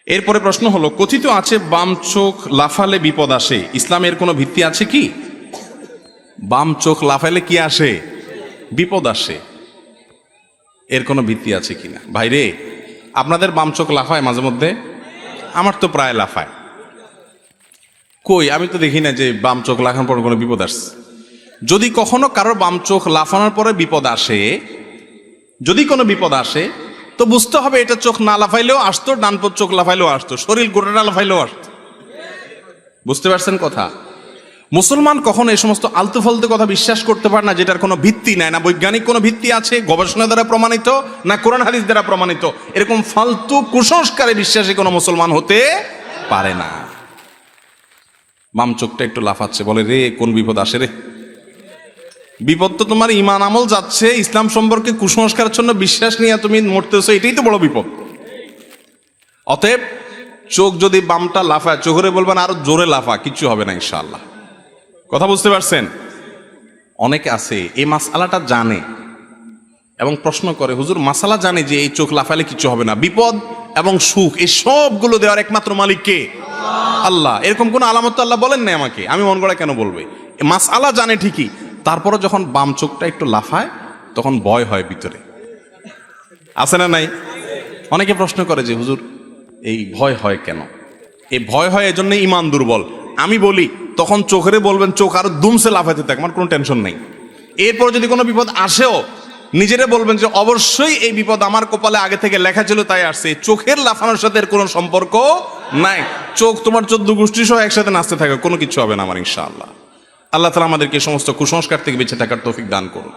এরপরে প্রশ্ন হলো, কথিত আছে বাম চোখ লাফালে বিপদ আসে, ইসলামের কোনো ভিত্তি আছে কি? বাম চোখ লাফালে কি আসে? বিপদ আসে। এর কোনো ভিত্তি আছে কিনা? ভাইরে, আপনাদের বাম চোখ লাফায় মাঝে মধ্যে? আমার তো প্রায় লাফায়। কই, আমি তো দেখি না যে বাম চোখ লাফানোর পর কোনো বিপদ আসছে। যদি কখনো কারোর বাম চোখ লাফানোর পরে বিপদ আসে, যদি কোনো বিপদ আসে, তো বুঝতে হবে এটা চোখ না লাফাইলেও আসতো, ডান চোখ লাফাইলেও আসতো, শরীর গোটাটা লাফাইলেও আসতো। বুঝতে পারছেন কথা? মুসলমান কখনো এই সমস্ত আলতু ফালতু কথা বিশ্বাস করতে পারে না যেটার কোনো ভিত্তি নাই, না বৈজ্ঞানিক কোনো ভিত্তি আছে, গবেষণা দ্বারা প্রমাণিত, না কোরআন হাদিস দ্বারা প্রমাণিত। এরকম ফালতু কুসংস্কারে বিশ্বাসী কোনো মুসলমান হতে পারে না। বাম চোখটা একটু লাফাচ্ছে, বলে রে কোন বিপদ আসে রে। বিপদ তো তোমার ইমান আমল যাচ্ছে, ইসলাম সম্পর্কে কুসংস্কারের জন্য বিশ্বাস নিয়ে তুমি মরতেছো, এটাই তো বড় বিপদ। অতএব চোখ যদি বামটা লাফায়, চোখে বলবেন আরো জোরে লাফা, কিচ্ছু হবে না ইনশাআল্লাহ। কথা বুঝতে পারছেন? অনেকে আছে এই মাসআলাটা জানে এবং প্রশ্ন করে, হুজুর মাসালা জানে যে এই চোখ লাফালে কিছু হবে না, বিপদ এবং সুখ এই সবগুলো দেওয়ার একমাত্র মালিক কে? আল্লাহ। এরকম কোন আলামত আল্লাহ বলেন নাই আমাকে, আমি মন গড়া কেন বলবে? মাসআলা জানে ঠিকই, তারপরে যখন বাম চোখটা একটু লাফায় তখন ভয় হয় ভিতরে, আছে না নাই? অনেকে প্রশ্ন করে যে হুজুর এই ভয় হয় কেন? এই ভয় হয় এজন্য ইমান দুর্বল। আমি বলি তখন চোখেরে বলবেন চোখ আরো দুমসে লাফাইতে থাক, আমার কোনো টেনশন নেই। এরপর যদি কোনো বিপদ আসেও নিজেরে বলবেন যে অবশ্যই এই বিপদ আমার কপালে আগে থেকে লেখা ছিল তাই আসছে, চোখের লাফানোর সাথে এর কোনো সম্পর্ক নাই। চোখ তোমার 14 গোষ্ঠী সহ একসাথে নাচতে থাকে, কোনো কিছু হবে না আমার ইনশাআল্লাহ। আল্লাহ তাআলা আমাদেরকে সমস্ত কুসংস্কার থেকে বেঁচে থাকার তৌফিক দান করুন।